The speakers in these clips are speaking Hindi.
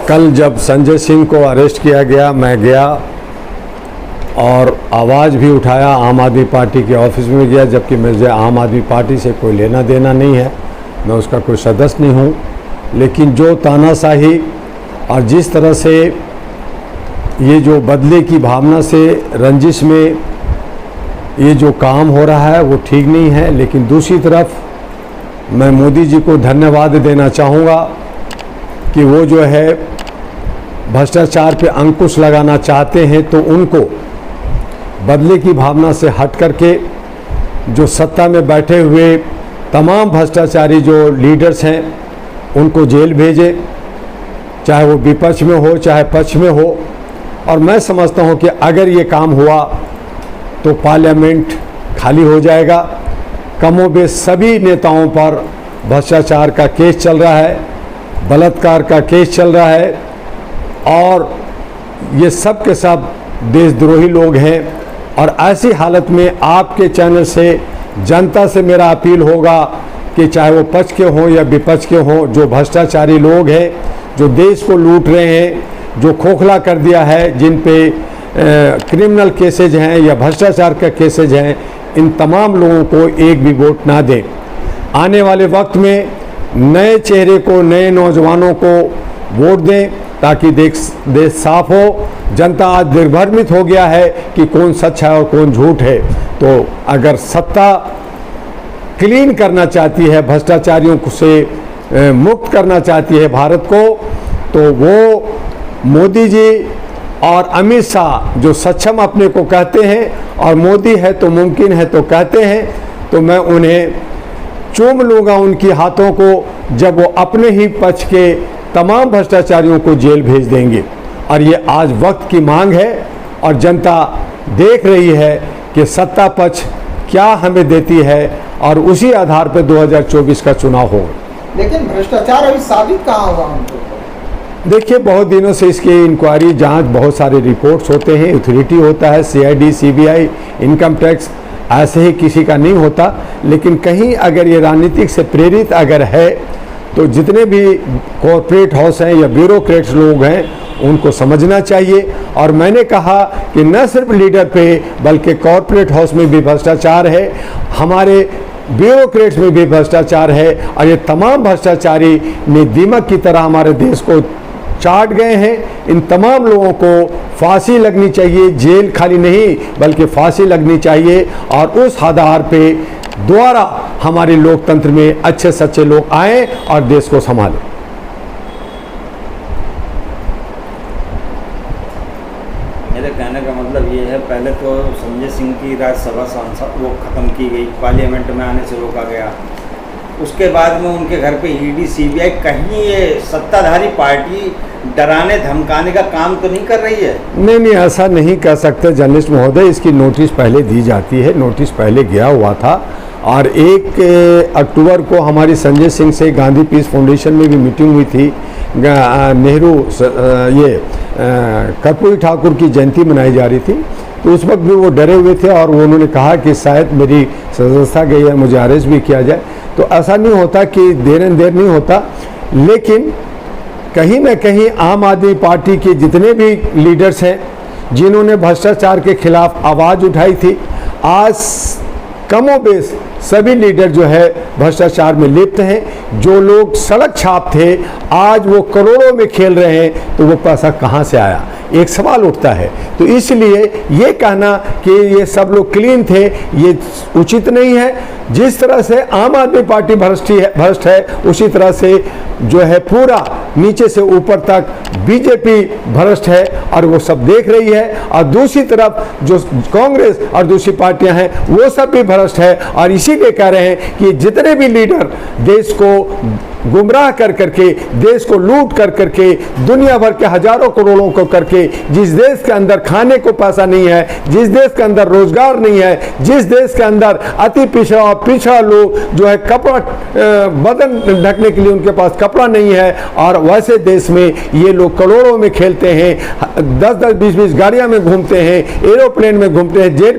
कल जब संजय सिंह को अरेस्ट किया गया, मैं गया और आवाज़ भी उठाया, आम आदमी पार्टी के ऑफिस में गया, जबकि मुझे आम आदमी पार्टी से कोई लेना देना नहीं है, मैं उसका कोई सदस्य नहीं हूँ। लेकिन जो तानाशाही और जिस तरह से ये जो बदले की भावना से रंजिश में ये जो काम हो रहा है वो ठीक नहीं है। लेकिन दूसरी तरफ मैं मोदी जी को धन्यवाद देना चाहूँगा कि वो जो है भ्रष्टाचार पे अंकुश लगाना चाहते हैं, तो उनको बदले की भावना से हट करके जो सत्ता में बैठे हुए तमाम भ्रष्टाचारी जो लीडर्स हैं उनको जेल भेजे, चाहे वो विपक्ष में हो चाहे पक्ष में हो। और मैं समझता हूँ कि अगर ये काम हुआ तो पार्लियामेंट खाली हो जाएगा। कमोबेश सभी नेताओं पर भ्रष्टाचार का केस चल रहा है, बलात्कार का केस चल रहा है और ये सब के सब देशद्रोही लोग हैं। और ऐसी हालत में आपके चैनल से जनता से मेरा अपील होगा कि चाहे वो पक्ष के हों या विपक्ष के हों, जो भ्रष्टाचारी लोग हैं, जो देश को लूट रहे हैं, जो खोखला कर दिया है, जिन पे क्रिमिनल केसेज हैं या भ्रष्टाचार का केसेज हैं, इन तमाम लोगों को एक भी वोट ना दें। आने वाले वक्त में नए चेहरे को, नए नौजवानों को वोट दें ताकि देश साफ हो। जनता आज दिग्भ्रमित हो गया है कि कौन सच है और कौन झूठ है। तो अगर सत्ता क्लीन करना चाहती है, भ्रष्टाचारियों से मुक्त करना चाहती है भारत को, तो वो मोदी जी और अमित शाह जो सक्षम अपने को कहते हैं, और मोदी है तो मुमकिन है तो कहते हैं, तो मैं उन्हें चूम लूँगा उनकी हाथों को जब वो अपने ही पक्ष के तमाम भ्रष्टाचारियों को जेल भेज देंगे। और ये आज वक्त की मांग है और जनता देख रही है कि सत्ता पक्ष क्या हमें देती है और उसी आधार पर 2024 का चुनाव हो। लेकिन भ्रष्टाचार अभी साबित कहाँ हुआ उनको? देखिए, बहुत दिनों से इसकी इंक्वायरी जांच, बहुत सारे रिपोर्ट्स होते हैं, अथॉरिटी होता है, CID, CBI, इनकम टैक्स, ऐसे ही किसी का नहीं होता। लेकिन कहीं अगर ये राजनीतिक से प्रेरित अगर है तो जितने भी कॉरपोरेट हाउस हैं या ब्यूरोक्रेट्स लोग हैं उनको समझना चाहिए। और मैंने कहा कि न सिर्फ लीडर पे बल्कि कॉरपोरेट हाउस में भी भ्रष्टाचार है, हमारे ब्यूरोक्रेट्स में भी भ्रष्टाचार है, और ये तमाम भ्रष्टाचारी ने दीमक की तरह हमारे देश को चाट गए हैं। इन तमाम लोगों को फांसी लगनी चाहिए, जेल खाली नहीं बल्कि फांसी लगनी चाहिए। और उस आधार पे दोबारा हमारे लोकतंत्र में अच्छे सच्चे लोग आए और देश को संभालें। मेरे कहने का मतलब ये है, पहले तो संजय सिंह की राज्यसभा सांसद वो ख़त्म की गई, पार्लियामेंट में आने से रोका गया। उसके बाद में उनके घर पे ED, CBI, कहीं ये सत्ताधारी पार्टी डराने धमकाने का काम तो नहीं कर रही है? नहीं, ऐसा नहीं कर सकते जर्नलिस्ट महोदय। इसकी नोटिस पहले दी जाती है, नोटिस पहले गया हुआ था। और 1 अक्टूबर को हमारी संजय सिंह से गांधी पीस फाउंडेशन में भी मीटिंग हुई थी। नेहरू कर्पूरी ठाकुर की जयंती मनाई जा रही थी, तो उस वक्त भी वो डरे हुए थे और उन्होंने कहा कि शायद मेरी सदस्यता गई है, मुझे अरेस्ट भी किया जाए। तो ऐसा नहीं होता कि देर नहीं होता। लेकिन कहीं ना कहीं आम आदमी पार्टी के जितने भी लीडर्स हैं जिन्होंने भ्रष्टाचार के खिलाफ आवाज़ उठाई थी, आज कमोबेश सभी लीडर जो है भ्रष्टाचार में लिप्त हैं। जो लोग सड़क छाप थे आज वो करोड़ों में खेल रहे हैं, तो वो पैसा कहाँ से आया, एक सवाल उठता है। तो इसलिए ये कहना कि ये सब लोग क्लीन थे, ये उचित नहीं है। जिस तरह से आम आदमी पार्टी भ्रष्ट है, उसी तरह से जो है पूरा नीचे से ऊपर तक बीजेपी भ्रष्ट है और वो सब देख रही है। और दूसरी तरफ जो कांग्रेस और दूसरी पार्टियां हैं वो सब भी भ्रष्ट है। और इसीलिए कह रहे हैं कि जितने भी लीडर देश को गुमराह कर करके, देश को लूट कर करके, दुनिया भर के हजारों करोड़ों को करके, जिस देश के अंदर खाने को पैसा नहीं है, जिस देश के अंदर रोजगार नहीं है, जिस देश के अंदर अति पिछड़ा लोग जो है कपड़ा बदन ढकने के लिए उनके पास कपड़ा नहीं है, और वैसे देश में ये लोग करोड़ों में खेलते हैं, 10-10, 20-20 गाड़ियां में घूमते हैं, एरोप्लेन में घूमते हैं, जेट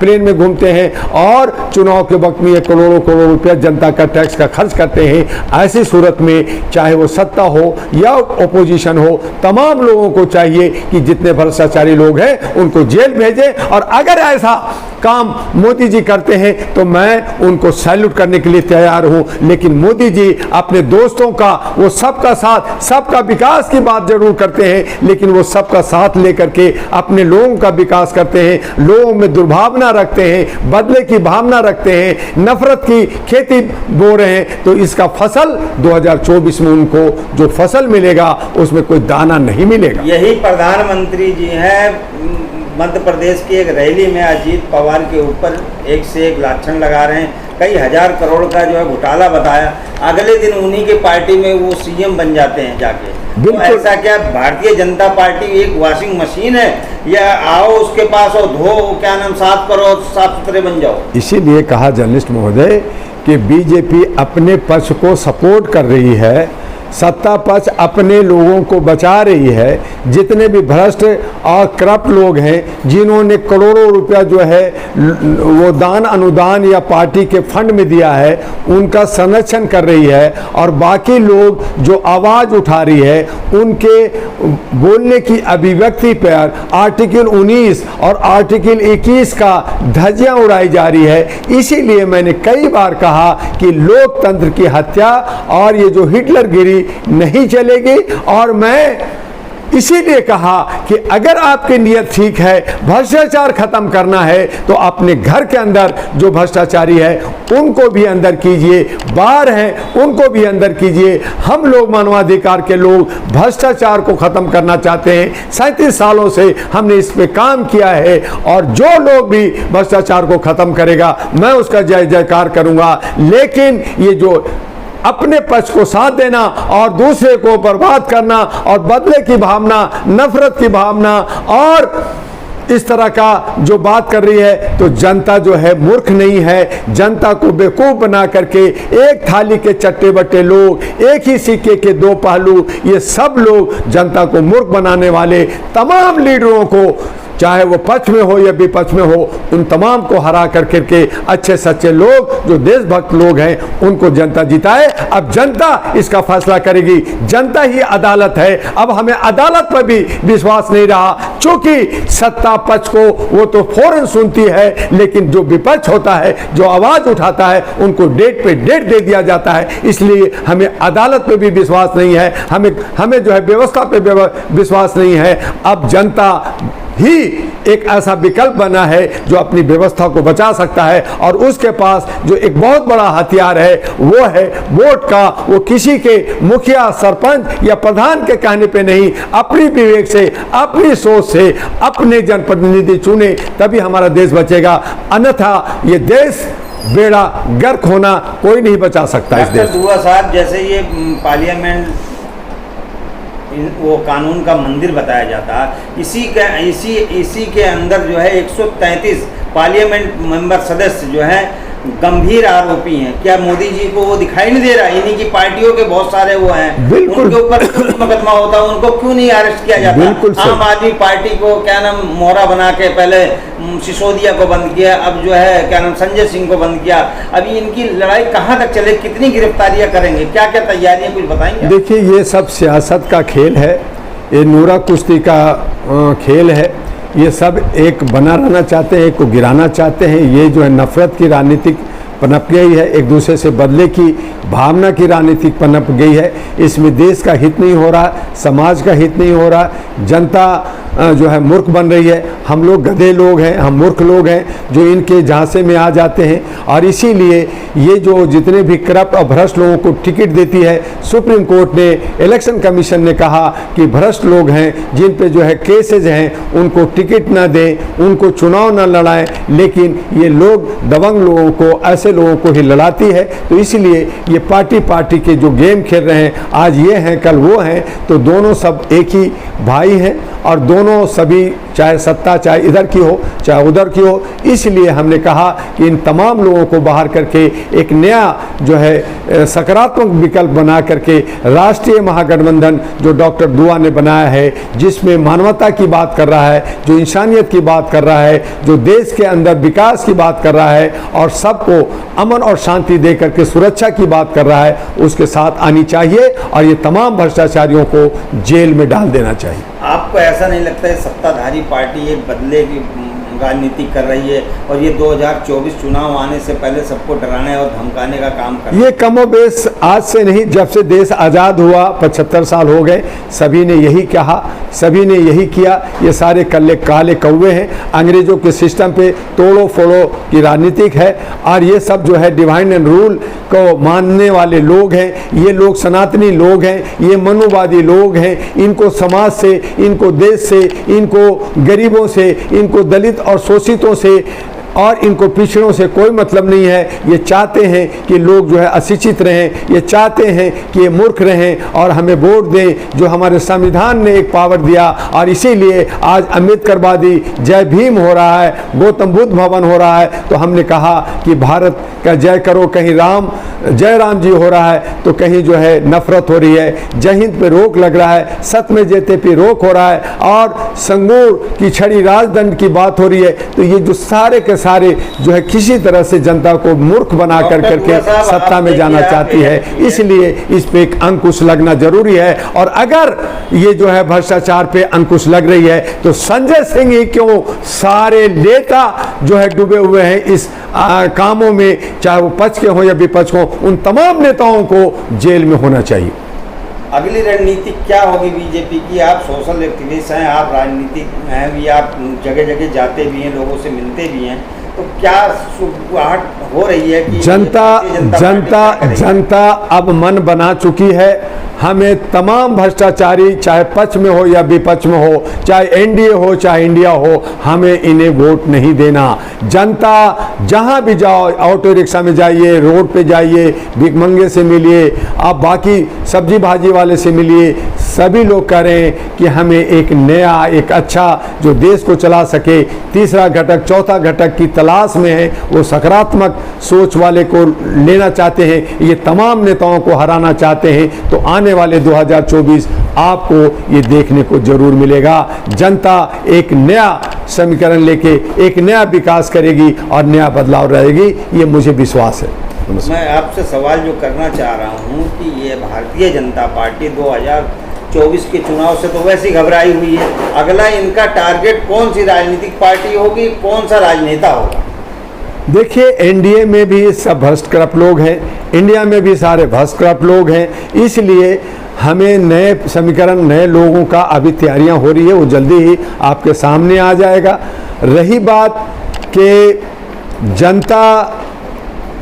प्लेन में घूमते हैं, और चुनाव के वक्त में ये करोड़ों रुपया जनता का टैक्स का खर्च करते हैं। ऐसी सूरत में चाहे वो सत्ता हो या ओपोजिशन हो, तमाम लोगों को चाहिए कि जितने भ्रष्टाचारी लोग हैं उनको जेल भेजें। और अगर ऐसा काम मोदी जी करते हैं तो मैं उनको सैल्यूट करने के लिए तैयार हूं। लेकिन मोदी जी अपने दोस्तों का, वो सबका साथ, सबका विकास की बात जरूर करते हैं, लेकिन वो सबका साथ लेकर के अपने लोगों का विकास करते हैं, लोगों में दुर्भावना रखते हैं, बदले की भावना रखते हैं, नफरत की खेती बो रहे हैं। तो इसका फसल 2024 में उनको जो फसल मिलेगा उसमें कोई दाना नहीं मिलेगा। यही प्रधानमंत्री जी हैं मध्य प्रदेश की एक रैली में अजीत पवार के ऊपर एक से एक लाछन लगा रहे हैं, कई हजार करोड़ का जो है घोटाला बताया, अगले दिन उन्हीं के पार्टी में वो सीएम बन जाते हैं जाके। तो ऐसा क्या भारतीय जनता पार्टी एक वॉशिंग मशीन है, या आओ उसके पास और धो, क्या नाम, साफ करो, साफ सुथरे बन जाओ? इसीलिए कहा जर्नलिस्ट महोदय कि बीजेपी अपने पक्ष को सपोर्ट कर रही है, सत्ता पक्ष अपने लोगों को बचा रही है। जितने भी भ्रष्ट और करप्ट लोग हैं, जिन्होंने करोड़ों रुपया जो है वो दान अनुदान या पार्टी के फंड में दिया है, उनका संरक्षण कर रही है। और बाकी लोग जो आवाज़ उठा रही है, उनके बोलने की अभिव्यक्ति पर आर्टिकल 19 और आर्टिकल 21 का धज्जियां उड़ाई जा रही है। इसीलिए मैंने कई बार कहा कि लोकतंत्र की हत्या और ये जो हिटलरगिरी नहीं चलेगी। और मैं इसीलिए कहा कि अगर आपकी नीयत ठीक है, भ्रष्टाचार खत्म करना है, तो अपने घर के अंदर जो भ्रष्टाचारी है उनको भी अंदर कीजिए, बाहर हैं उनको भी अंदर कीजिए। हम लोग मानवाधिकार के लोग भ्रष्टाचार को खत्म करना चाहते हैं। 37 सालों से हमने इस पे काम किया है, और जो लोग भी भ्रष्टाचार को खत्म करेगा मैं उसका जय जयकार करूंगा। लेकिन ये जो अपने पक्ष को साथ देना और दूसरे को बर्बाद करना और बदले की भावना, नफरत की भावना और इस तरह का जो बात कर रही है, तो जनता जो है मूर्ख नहीं है। जनता को बेवकूफ बना करके एक थाली के चट्टे बट्टे लोग, एक ही सिक्के के दो पहलू, ये सब लोग जनता को मूर्ख बनाने वाले तमाम लीडरों को, चाहे वो पक्ष में हो या विपक्ष में हो, उन तमाम को हरा करके अच्छे सच्चे लोग जो देशभक्त लोग हैं उनको जनता जिताए। अब जनता इसका फैसला करेगी, जनता ही अदालत है। अब हमें अदालत पर भी विश्वास नहीं रहा, क्योंकि सत्ता पक्ष को वो तो फौरन सुनती है, लेकिन जो विपक्ष होता है, जो आवाज उठाता है, उनको डेट पे डेट दे दिया जाता है। इसलिए हमें अदालत पे भी विश्वास नहीं है, हमें जो है व्यवस्था पे विश्वास नहीं है। अब जनता ही एक ऐसा विकल्प बना है जो अपनी व्यवस्था को बचा सकता है, और उसके पास जो एक बहुत बड़ा हथियार है वो है वोट का। वो किसी के मुखिया, सरपंच या प्रधान के कहने पे नहीं, अपनी विवेक से, अपनी सोच से अपने जनप्रतिनिधि चुने, तभी हमारा देश बचेगा। अन्यथा ये देश बेड़ा गर्क होना कोई नहीं बचा सकता इस देश। दुआ साहब, जैसे ये पार्लियामेंट वो कानून का मंदिर बताया जाता है, इसी के अंदर जो है 133 पार्लियामेंट मेंबर सदस्य जो है गंभीर आरोपी हैं। क्या मोदी जी को वो दिखाई नहीं दे रहा? इन्हीं की पार्टियों के बहुत सारे वो हैं, उनके ऊपर क्यों मुकदमा होता है, उनको क्यों नहीं अरेस्ट किया जाता? आम आदमी पार्टी को क्या नाम मोहरा बना के पहले सिसोदिया को बंद किया, अब जो है क्या नाम संजय सिंह को बंद किया। अभी इनकी लड़ाई कहाँ तक चले, कितनी गिरफ्तारियां करेंगे, क्या क्या तैयारियां, कुछ बताएंगे? देखिए, ये सब सियासत का खेल है, ये नूरा कुश्ती का खेल है। ये सब एक बना रहना चाहते हैं, एक को गिराना चाहते हैं। ये जो है नफरत की राजनीतिक पनप गई है, एक दूसरे से बदले की भावना की राजनीतिक पनप गई है। इसमें देश का हित नहीं हो रहा, समाज का हित नहीं हो रहा, जनता जो है मूर्ख बन रही है। हम लोग गधे लोग हैं, हम मूर्ख लोग हैं जो इनके झांसे में आ जाते हैं। और इसीलिए ये जो जितने भी करप्ट और भ्रष्ट लोगों को टिकट देती है, सुप्रीम कोर्ट ने, इलेक्शन कमीशन ने कहा कि भ्रष्ट लोग हैं जिन पे जो है केसेज हैं उनको टिकट ना दें, उनको चुनाव ना लड़ाएं। लेकिन ये लोग दबंग लोगों को, ऐसे लोगों को ही लड़ाती है। तो इसलिए ये पार्टी के जो गेम खेल रहे हैं, आज ये हैं कल वो हैं, तो दोनों सब एक ही भाई हैं और दोनों सभी चाहे सत्ता चाहे इधर की हो चाहे उधर की हो। इसलिए हमने कहा कि इन तमाम लोगों को बाहर करके एक नया जो है सकारात्मक विकल्प बना करके राष्ट्रीय महागठबंधन जो डॉक्टर दुआ ने बनाया है, जिसमें मानवता की बात कर रहा है, जो इंसानियत की बात कर रहा है, जो देश के अंदर विकास की बात कर रहा है और सबको अमन और शांति दे करके सुरक्षा की बात कर रहा है, उसके साथ आनी चाहिए और ये तमाम भ्रष्टाचारियों को जेल में डाल देना चाहिए। आपको ऐसा नहीं लगता है सत्ताधारी पार्टी एक बदले की राजनीति कर रही है और ये 2024 चुनाव आने से पहले सबको डराने और धमकाने का काम कर रही है? ये कमोबेश आज से नहीं, जब से देश आज़ाद हुआ 75 साल हो गए, सभी ने यही कहा, सभी ने यही किया। ये सारे काले कौवे हैं, अंग्रेजों के सिस्टम पे तोड़ो फोड़ो की राजनीतिक है और ये सब जो है डिवाइन एंड रूल को मानने वाले लोग हैं। ये लोग सनातनी लोग हैं, ये मनुवादी लोग हैं। इनको समाज से, इनको देश से, इनको गरीबों से, इनको दलित और शोषितों से और इनको पिछड़ों से कोई मतलब नहीं है। ये चाहते हैं कि लोग जो है अशिक्षित रहें, ये चाहते हैं कि ये मूर्ख रहें और हमें वोट दें, जो हमारे संविधान ने एक पावर दिया। और इसीलिए आज अम्बेडकरवादी जय भीम हो रहा है, गौतम बुद्ध भवन हो रहा है। तो हमने कहा कि भारत का जय करो, कहीं जय राम जी हो रहा है तो कहीं जो है नफरत हो रही है। जय हिंद पे रोक लग रहा है, सत्य जेते पे रोक हो रहा है और संगूर की छड़ी राजदंड की बात हो रही है। तो ये जो सारे के सारे जो है किसी तरह से जनता को मूर्ख बना करके सत्ता में जाना चाहती है, इसलिए इस पे एक अंकुश लगना जरूरी है। और अगर ये जो है भ्रष्टाचार पे अंकुश लग रही है तो संजय सिंह ही क्यों, सारे नेता जो है डूबे हुए हैं इस कामों में, चाहे वो पक्ष के हो या विपक्ष हो, उन तमाम नेताओं को जेल में होना चाहिए। अगली रणनीति क्या होगी बीजेपी की? आप सोशल एक्टिविस्ट हैं, आप राजनीतिक हैं भी, आप जगह जगह जाते भी हैं, लोगों से मिलते भी हैं, तो क्या सुगबुगाहट हो रही है कि जनता अब मन बना चुकी है। हमें तमाम भ्रष्टाचारी, चाहे पक्ष में हो या विपक्ष में हो, चाहे एनडीए हो चाहे इंडिया हो, हमें इन्हें वोट नहीं देना। जनता जहां भी जाओ, ऑटो रिक्शा में जाइए, रोड पे जाइए, भिखमंगे से मिलिए, आप बाकी सब्जी भाजी वाले से मिलिए, सभी लोग कह रहे हैं कि हमें एक नया, एक अच्छा जो देश को चला सके, तीसरा घटक, चौथा घटक की तलाश में है। वो सकारात्मक सोच वाले को लेना चाहते हैं, ये तमाम नेताओं को हराना चाहते हैं। तो आने वाले 2024 आपको ये देखने को जरूर मिलेगा। जनता एक नया समीकरण लेके एक नया विकास करेगी और नया बदलाव रहेगी, ये मुझे विश्वास है। मैं आपसे सवाल जो करना चाह रहा हूँ कि ये भारतीय जनता पार्टी 2024 के चुनाव से तो वैसे ही घबराई हुई है, अगला इनका टारगेट कौन सी राजनीतिक पार्टी होगी, कौन सा राजनेता होगा? देखिए, एनडीए में भी सब भ्रष्ट लोग हैं, इंडिया में भी सारे भ्रष्ट लोग हैं, इसलिए हमें नए समीकरण, नए लोगों का अभी तैयारियां हो रही है, वो जल्दी ही आपके सामने आ जाएगा। रही बात कि जनता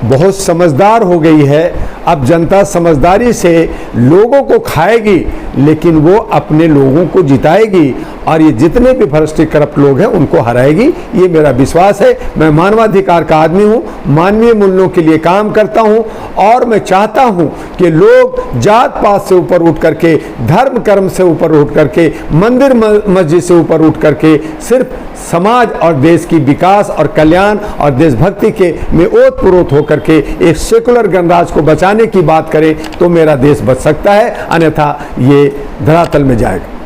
बहुत समझदार हो गई है, अब जनता समझदारी से लोगों को खाएगी, लेकिन वो अपने लोगों को जिताएगी और ये जितने भी भ्रष्ट करप्ट लोग हैं उनको हराएगी, ये मेरा विश्वास है। मैं मानवाधिकार का आदमी हूँ, मानवीय मूल्यों के लिए काम करता हूँ और मैं चाहता हूँ कि लोग जात पात से ऊपर उठ करके, धर्म कर्म से ऊपर उठ करके, मंदिर मस्जिद से ऊपर उठ करके सिर्फ समाज और देश की विकास और कल्याण और देशभक्ति के में ओतप्रोत होकर के एक सेकुलर गणराज्य को बचाने की बात करें तो मेरा देश बच सकता है, अन्यथा ये धरातल में जाएगा।